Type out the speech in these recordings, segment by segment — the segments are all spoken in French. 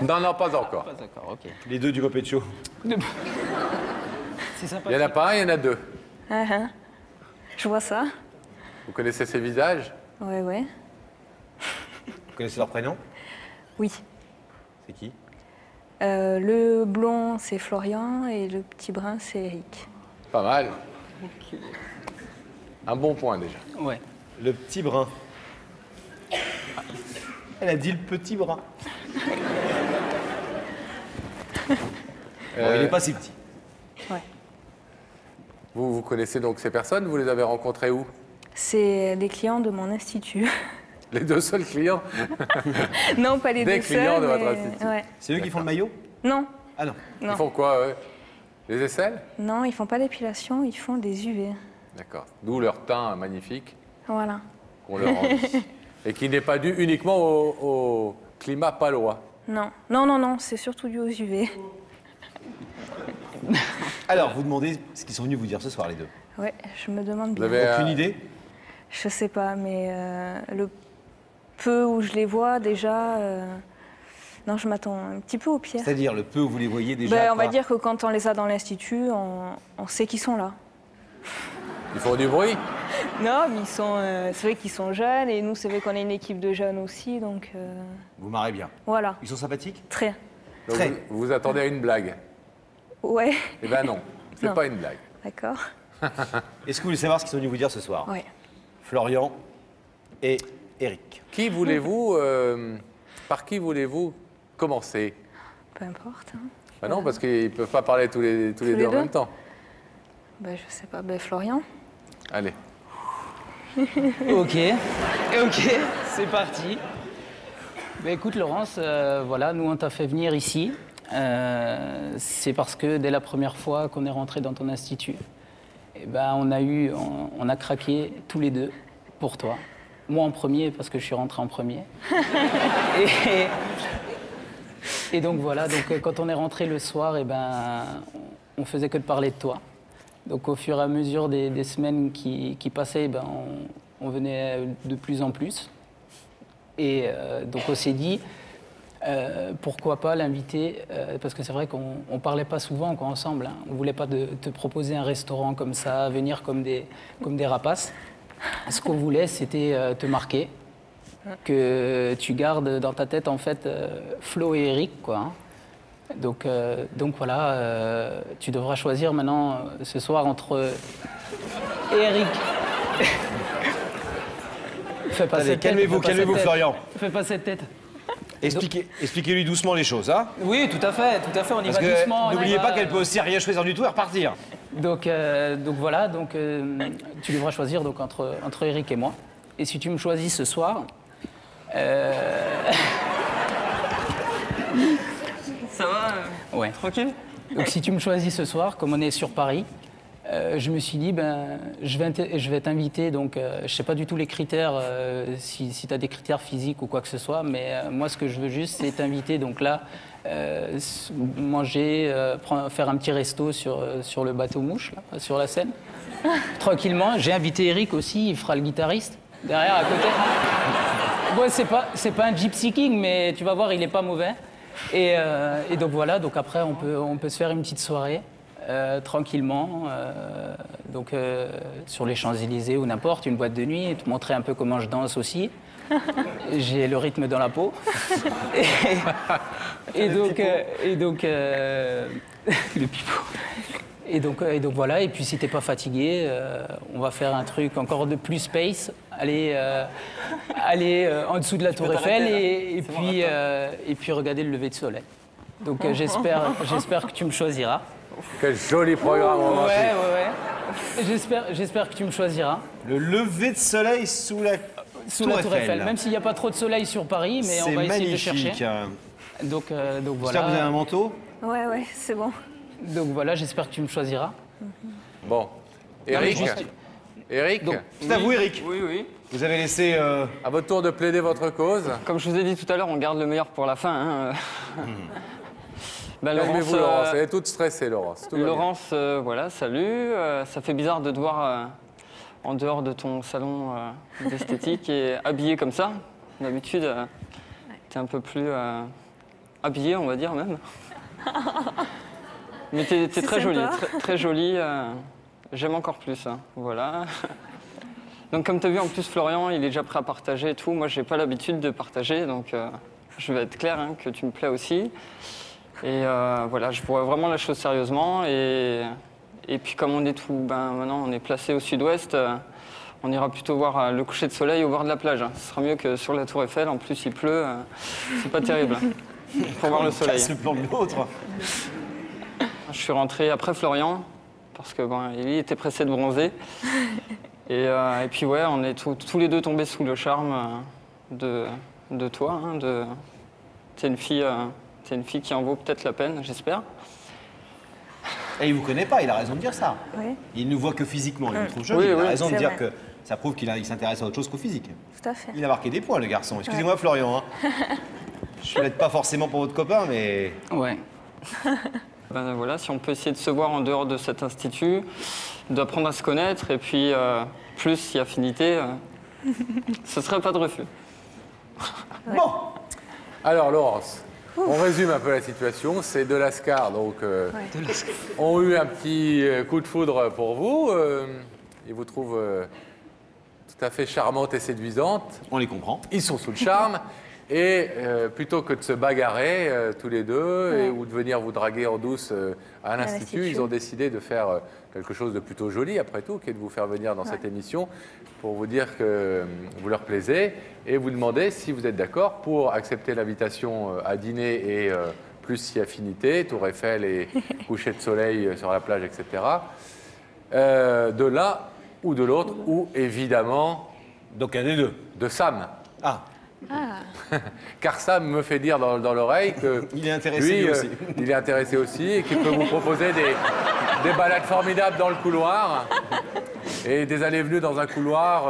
Non, non, pas encore. Pas d'accord, ok. Les deux du Muppet Show. C'est sympa. Il n'y en a pas un, il y en a deux. Je vois ça. Vous connaissez ces visages? Ouais, ouais. Vous connaissez leur prénom? Oui. C'est qui? Le blond, c'est Florian et le petit brun, c'est Eric. Pas mal. Un bon point déjà. Ouais. Le petit brun. Elle a dit le petit brun. Bon, il n'est pas si petit. Ouais. Vous connaissez donc ces personnes? Vous les avez rencontrées où? C'est des clients de mon institut. Les deux seuls clients? Non, pas les Des deux clients seuls, de votre mais- institut. Ouais. C'est eux qui font le maillot? Non, Ah non. non. Ils font quoi, eux? Les aisselles? Non, ils font pas d'épilation, ils font des UV. D'accord. D'où leur teint magnifique Voilà. qu'on leur envie. Et qui n'est pas dû uniquement au climat palois. Non, non, non, non, c'est surtout dû aux UV. Alors, vous demandez ce qu'ils sont venus vous dire ce soir, les deux. Ouais, je me demande Vous bien. avez Aucune idée? Je sais pas, mais le peu où je les vois déjà, non, je m'attends un petit peu au pire. C'est-à-dire, le peu où vous les voyez déjà. Ben, on va quoi. dire que quand on les a dans l'institut, on sait qu'ils sont là. Ils font du bruit? Non, mais ils sont, c'est vrai qu'ils sont jeunes et nous, c'est vrai qu'on est une équipe de jeunes aussi, donc Vous marrez bien. voilà, Ils sont sympathiques? très. Donc Très. vous vous attendez à une blague? Ouais, Eh ben non, c'est Non. pas une blague. d'accord. Est-ce que vous voulez savoir ce qu'ils sont venus vous dire ce soir? Ouais. Florian et Eric. Qui voulez-vous, par qui voulez-vous commencer? Peu importe. Hein. Ben non, parce qu'ils ne peuvent pas parler tous les deux les en deux même temps. Ben, je sais pas, ben, Florian. Allez. Ok, c'est parti. Ben, écoute Laurence, voilà, nous on t'a fait venir ici. C'est parce que dès la première fois qu'on est rentré dans ton institut, eh ben, on a craqué tous les deux pour toi. Moi en premier parce que je suis rentré en premier. Et donc voilà, donc, quand on est rentré le soir, eh ben, on faisait que de parler de toi. Donc au fur et à mesure des semaines qui passaient, eh ben, on venait de plus en plus. Et donc on s'est dit, pourquoi pas l'inviter, parce que c'est vrai qu'on ne parlait pas souvent quoi, ensemble. Hein. On ne voulait pas te proposer un restaurant comme ça, venir comme des rapaces. Ce qu'on voulait, c'était te marquer, que tu gardes dans ta tête en fait Flo et Eric, quoi. Hein. Donc voilà, tu devras choisir maintenant ce soir entre Eric. Fais pas Allez, cette tête, calmez-vous, fais pas calmez-vous, cette tête. Florian. Fais pas cette tête. Expliquez-lui doucement les choses, hein? Oui, tout à fait, on y Parce va que doucement. on y n'oubliez va. pas qu'elle peut aussi rien choisir du tout et repartir. Donc voilà, tu devras choisir donc, entre Eric et moi. Et si tu me choisis ce soir... Ça va Ouais. Tranquille? Donc si tu me choisis ce soir, comme on est sur Paris, je me suis dit, ben, je vais t'inviter, donc je sais pas du tout les critères, si tu as des critères physiques ou quoi que ce soit, mais moi ce que je veux juste, c'est t'inviter, donc là, manger, faire un petit resto sur le bateau mouche, là, sur la Seine, tranquillement. J'ai invité Eric aussi, il fera le guitariste, derrière, à côté. Bon, c'est pas un Gypsy King, mais tu vas voir, il est pas mauvais. Et donc voilà, donc après on peut se faire une petite soirée tranquillement, sur les Champs-Élysées ou n'importe, une boîte de nuit, et te montrer un peu comment je danse aussi. J'ai le rythme dans la peau. et donc le pipeau. Et donc voilà, et puis si t'es pas fatigué, on va faire un truc encore de plus space, aller en dessous de la Tour Eiffel et puis regarder le lever de soleil. Donc j'espère que tu me choisiras. Quel joli programme on va faire. Ouais. J'espère que tu me choisiras. Le lever de soleil sous la Tour Eiffel. Même s'il n'y a pas trop de soleil sur Paris, mais on va essayer de chercher. C'est magnifique. Donc J'espère voilà. que vous avez un manteau. Ouais, c'est bon. Donc voilà, j'espère que tu me choisiras. Bon. Eric, Eric, Donc, C'est à vous, Eric. Oui. Vous avez laissé... à votre tour de plaider votre cause. Comme je vous ai dit tout à l'heure, on garde le meilleur pour la fin. Hein. Bah, Calmez-vous, Laurence. Elle est toute stressée, Laurence. Tout va bien. Laurence, voilà, salut. Ça fait bizarre de te voir en dehors de ton salon d'esthétique et habillée comme ça. D'habitude, t'es un peu plus habillée, on va dire même. Mais t'es C'est très jolie, sympa. très jolie. J'aime encore plus, hein, voilà. Donc comme tu as vu, en plus, Florian, il est déjà prêt à partager et tout. Moi, j'ai pas l'habitude de partager, donc je vais être clair, hein, que tu me plais aussi. Et voilà, je vois vraiment la chose sérieusement. Et puis comme on est maintenant on est placé au sud-ouest, on ira plutôt voir le coucher de soleil au bord de la plage. Hein. Ce sera mieux que sur la Tour Eiffel. En plus, il pleut, c'est pas terrible pour voir le soleil. Casse le plan de l'autre. Je suis rentré après Florian parce que il était pressé de bronzer. Et puis ouais, on est tous les deux tombés sous le charme de toi. Hein, t'es une fille qui en vaut peut-être la peine, j'espère. Et il vous connaît pas, il a raison de dire ça. Oui, Il ne voit que physiquement, il vous trouve jolie. Oui, il a oui, raison de c'est dire vrai. que ça prouve qu'il s'intéresse à autre chose qu'au physique. tout à fait. Il a marqué des points, le garçon. Excusez-moi, Florian. Hein. Je ne l'aide pas forcément pour votre copain, mais Ouais. Voilà, si on peut essayer de se voir en dehors de cet institut, d'apprendre à se connaître, et puis plus si affinité, ce serait pas de refus. bon. Alors, Laurence, on résume un peu la situation. C'est de Lascar, donc, ont eu un petit coup de foudre pour vous. Ils vous trouvent tout à fait charmante et séduisante. On les comprend. Ils sont sous le charme. Et plutôt que de se bagarrer tous les deux ou de venir vous draguer en douce à l'Institut, l'Institut. ils ont décidé de faire quelque chose de plutôt joli, après tout, qui est de vous faire venir dans cette émission pour vous dire que vous leur plaisez et vous demander si vous êtes d'accord pour accepter l'invitation à dîner et plus si affinité, Tour Eiffel et coucher de soleil sur la plage, etc. De l'un ou de l'autre, ou évidemment Donc un des deux. de Sam. Ah, Car Sam me fait dire dans l'oreille que il est intéressé lui aussi. il est intéressé aussi et qu'il peut vous proposer des balades formidables dans le couloir et des allées-venues dans un couloir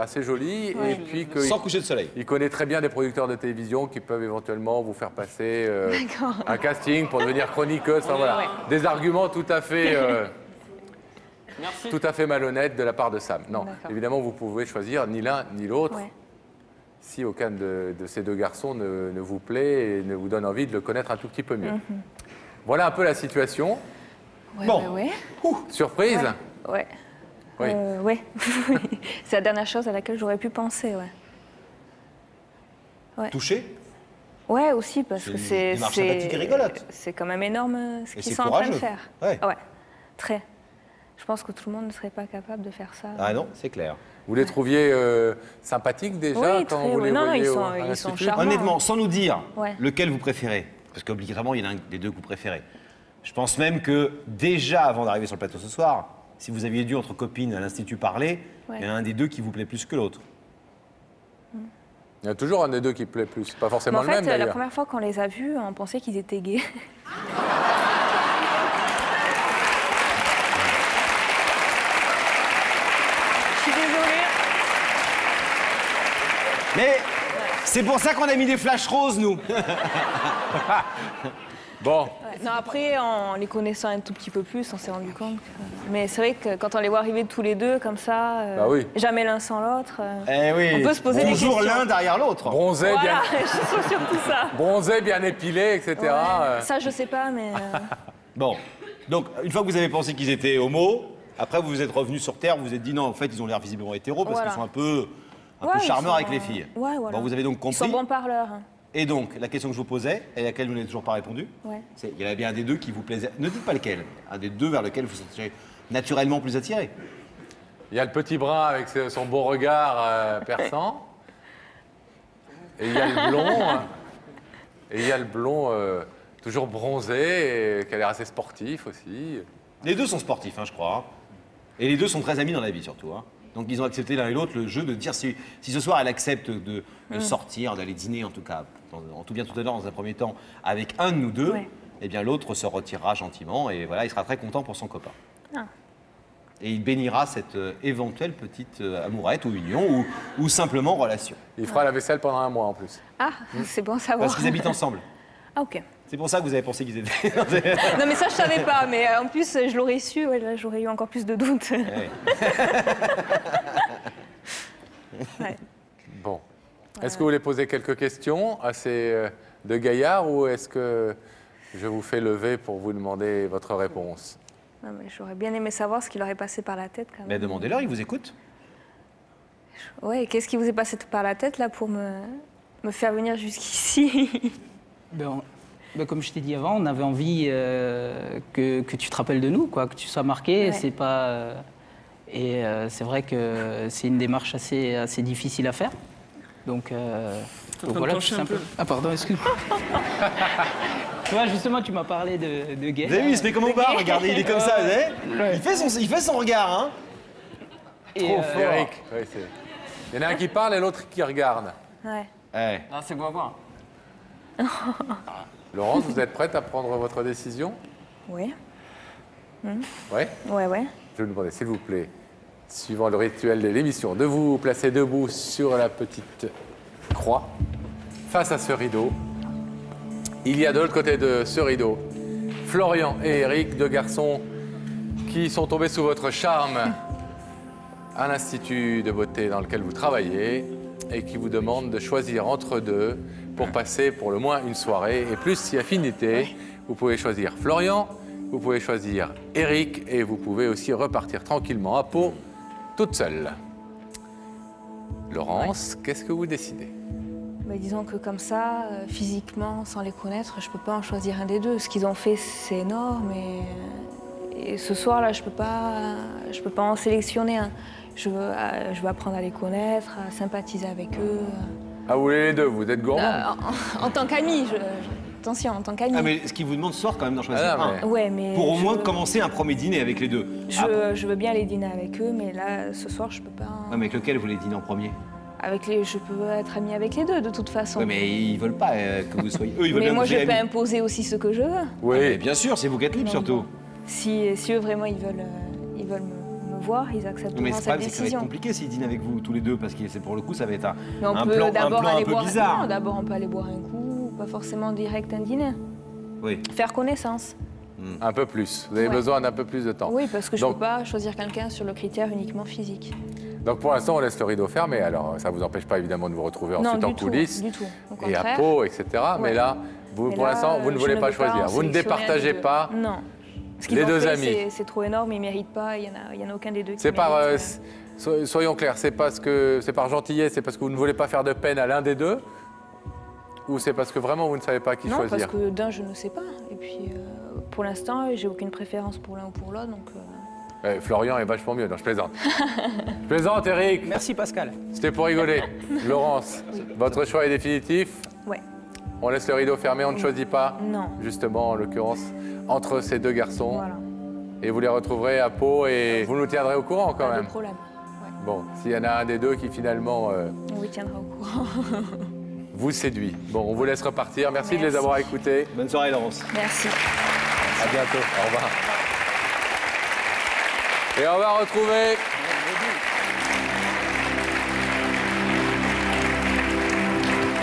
assez joli. Et puis Sans qu'il coucher de soleil. connaît très bien des producteurs de télévision qui peuvent éventuellement vous faire passer D'accord. un casting pour devenir chroniqueuse. Enfin, voilà. Ouais. Des arguments tout à fait Merci. tout à fait malhonnêtes de la part de Sam. Non, D'accord. évidemment, vous pouvez choisir ni l'un ni l'autre. Ouais. Si aucun de ces deux garçons ne vous plaît et ne vous donne envie de le connaître un tout petit peu mieux. Voilà un peu la situation. Ouais, Bon. ouais, Surprise? ouais. Oui. Ouais. C'est la dernière chose à laquelle j'aurais pu penser, ouais. Touché. Ouais, aussi, parce C'est que une c'est. démarche sympathique et rigolote. C'est quand même énorme ce Et qu'ils c'est sont en train de courageux. faire. Ouais. Très. Je pense que tout le monde ne serait pas capable de faire ça. Ah non, c'est clair. Vous les trouviez sympathiques déjà Oui, quand très, vous oui. les Non, non, voyez ils à sont l'Institut? charmants. Honnêtement, sans nous dire Ouais. lequel vous préférez, parce qu'obligatoirement, il y en a un des deux que vous préférez. Je pense même que déjà, avant d'arriver sur le plateau ce soir, si vous aviez dû entre copines à l'Institut parler, Ouais. il y en a un des deux qui vous plaît plus que l'autre. Il y a toujours un des deux qui plaît plus. Pas Mais forcément en le fait, même la d'ailleurs. première fois qu'on les a vus, on pensait qu'ils étaient gays. Je suis désolée. Mais c'est pour ça qu'on a mis des flashs roses, nous. Bon, Non, après, en les connaissant un tout petit peu plus, on s'est rendu compte. Mais c'est vrai que quand on les voit arriver tous les deux comme ça, Bah oui. jamais l'un sans l'autre. Eh oui. On peut se poser des Bonjour questions. l'un derrière l'autre. bronzé, Voilà, je suis surtout ça. bien épilé, etc. Ouais. Ça, je sais pas, mais. Bon, donc une fois que vous avez pensé qu'ils étaient homo, après vous vous êtes revenu sur Terre, vous vous êtes dit non, en fait ils ont l'air visiblement hétéros parce Voilà. qu'ils sont un peu Ouais, ils charmeurs sont- avec les filles. Ouais, voilà. Bon, vous avez donc Ils sont compris. bons parleurs. hein. Et donc, la question que je vous posais, et à laquelle vous n'avez toujours pas répondu, Ouais. c'est il y en avait bien un des deux qui vous plaisait. Ne dites pas lequel, un des deux vers lequel vous êtes naturellement plus attiré. Il y a le petit brun avec son beau regard perçant. Et il y a le blond. Et il y a le blond toujours bronzé et qui a l'air assez sportif aussi. Les deux sont sportifs, hein, je crois. hein. Et les deux sont très amis dans la vie surtout. hein. Donc ils ont accepté l'un et l'autre le jeu de dire si ce soir elle accepte de sortir, d'aller dîner en tout cas, en tout bien tout honneur dans un premier temps, avec un de nous deux, Ouais. eh bien l'autre se retirera gentiment et voilà, il sera très content pour son copain. Ah. Et il bénira cette éventuelle petite amourette ou union ou simplement relation. Il fera la vaisselle pendant un mois en plus. Ah, c'est bon à savoir. Parce qu'ils habitent ensemble. Ah, ok. C'est pour ça que vous avez pensé qu'ils étaient. Non, mais ça, je savais pas. Mais en plus, je l'aurais su. Ouais, là, j'aurais eu encore plus de doutes. Ouais. Ouais. Bon. Est-ce que vous voulez poser quelques questions à ces de Gaillard ou est-ce que je vous fais lever pour vous demander votre réponse? Non, mais j'aurais bien aimé savoir ce qui leur est passé par la tête quand même. Mais demandez-leur, ils vous écoutent. Ouais, qu'est-ce qui vous est passé par la tête là pour me faire venir jusqu'ici? Comme je t'ai dit avant, on avait envie que tu te rappelles de nous, quoi, que tu sois marqué. Ouais. C'est pas, c'est vrai que c'est une démarche assez difficile à faire. Donc voilà, tout simplement. Ah pardon, excuse-moi. Tu vois, justement, tu m'as parlé de guerre. Vous avez vu, il se met comme au bar, regardez, il est comme ça, vous savez. Il fait son regard, hein. Et, Eric, ouais, il y en a un qui parle et l'autre qui regarde. Ouais. Ouais. Ah, c'est beau à voir. Laurence, vous êtes prête à prendre votre décision? Oui. Oui. Ouais, ouais. Je vais vous demander, s'il vous plaît, suivant le rituel de l'émission, de vous placer debout sur la petite croix, face à ce rideau. Il y a de l'autre côté de ce rideau Florian et Eric, deux garçons qui sont tombés sous votre charme à l'Institut de beauté dans lequel vous travaillez et qui vous demandent de choisir entre deux pour passer pour le moins une soirée. Et plus si affinité, vous pouvez choisir Florian, vous pouvez choisir Eric et vous pouvez aussi repartir tranquillement à Pau, toute seule. Laurence, qu'est-ce que vous décidez? Bah, disons que comme ça, physiquement, sans les connaître, je peux pas en choisir un des deux. Ce qu'ils ont fait, c'est énorme. Et ce soir-là, je peux pas en sélectionner un. Je veux apprendre à les connaître, à sympathiser avec eux. Ah, vous voulez les deux, vous êtes gourmand? En tant qu'ami, attention, en tant qu'ami. Ah, mais ce qui vous demande ce soir, quand même, d'en choisir Ah, un. Ouais, mais Pour au moins commencer un premier dîner avec les deux. je veux bien aller dîner avec eux, mais là, ce soir, je peux pas. Ouais, mais avec lequel vous voulez dîner en premier? Je peux être amie avec les deux, de toute façon. Ouais, mais ils veulent pas que vous soyez. Eux, ils veulent Mais bien moi, que vous je soyez peux amis. imposer aussi ce que je veux. Oui. Mais bien sûr, c'est vous qui êtes libre, Non, surtout. bon. Si eux, vraiment, ils veulent me voir, ils acceptent Mais cette c'est pas, c'est que ça va être décision. compliqué s'ils dînent avec vous tous les deux, parce que c'est pour le coup, ça va être Mais on un peut plan d'abord un aller peu boire. bizarre. Non, d'abord, on peut aller boire un coup, pas forcément direct un dîner. Oui. Faire connaissance. Un peu plus. Vous avez Ouais. besoin d'un peu plus de temps. Oui, parce que je Donc- peux pas choisir quelqu'un sur le critère uniquement physique. Donc pour l'instant, on laisse le rideau fermé. Alors ça ne vous empêche pas évidemment de vous retrouver Non, ensuite en du tout, coulisses du tout. Au et à contraire. Pau, etc. Mais Ouais. là, vous, Mais pour là, l'instant, vous ne je voulez pas veux en choisir. Vous ne sélectionner un départagez des deux. pas. Non. Ce qu'ils les ont deux fait, amis. c'est trop énorme, ils méritent pas. Il y en a aucun des deux qui C'est par, mérite, soyons clairs, c'est par gentillesse, c'est parce que vous ne voulez pas faire de peine à l'un des deux, ou c'est parce que vraiment vous ne savez pas qui Non, choisir? parce que d'un, je ne sais pas. Et puis, pour l'instant, j'ai aucune préférence pour l'un ou pour l'autre. Donc, Florian est vachement mieux. Non, je plaisante. Je plaisante, Eric. Merci Pascal. C'était pour rigoler. Laurence, votre choix est définitif. ouais. On laisse le rideau fermé, on ne choisit pas. Non. Justement, en l'occurrence, entre ces deux garçons. Voilà. Et vous les retrouverez à Pau et vous nous tiendrez au courant quand Pas de même. problème. Ouais. Bon, s'il y en a un des deux qui finalement On vous tiendra au courant. vous séduit. Bon, on vous laisse repartir. Merci de les Merci. avoir écoutés. Bonne soirée, Laurence. Merci. À bientôt. Au revoir. Et on va retrouver.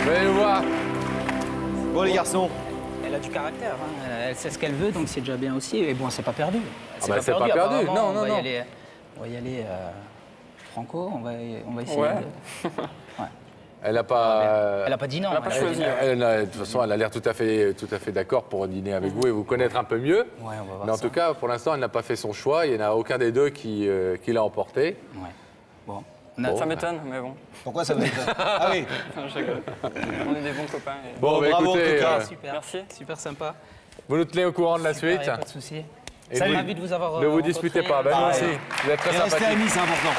Venez nous voir. Bon, les garçons. Elle a du caractère, hein. Elle sait ce qu'elle veut, donc c'est déjà bien aussi. Et bon, c'est pas perdu. Ah bah, c'est pas perdu. apparemment. Non, on non, va non. On va y aller franco, on va essayer. Ouais. Elle n'a pas. Elle a pas dit non. Elle a pas elle a choisi. dit- De toute façon, elle a l'air tout à fait d'accord pour dîner avec vous et vous connaître un peu mieux. Ouais, on va voir Mais en ça. tout cas, pour l'instant, elle n'a pas fait son choix. Il n'y en a aucun des deux qui l'a emporté. Ouais. Bon. Ça m'étonne, mais bon. Pourquoi ça vous étonne? Ah oui. Je rigole. On est des bons copains. et- Bon, bah, bravo, en écoutez, tout cas. Super. Merci. Super sympa. vous nous tenez au courant de la Super, suite. y a pas de souci. Et Ça vous- m'a envie de vous avoir Ne vous rencontré. disputez pas. Ben, nous Ah, aussi. ouais. Vous êtes très Et restez sympathiques. amis, c'est important.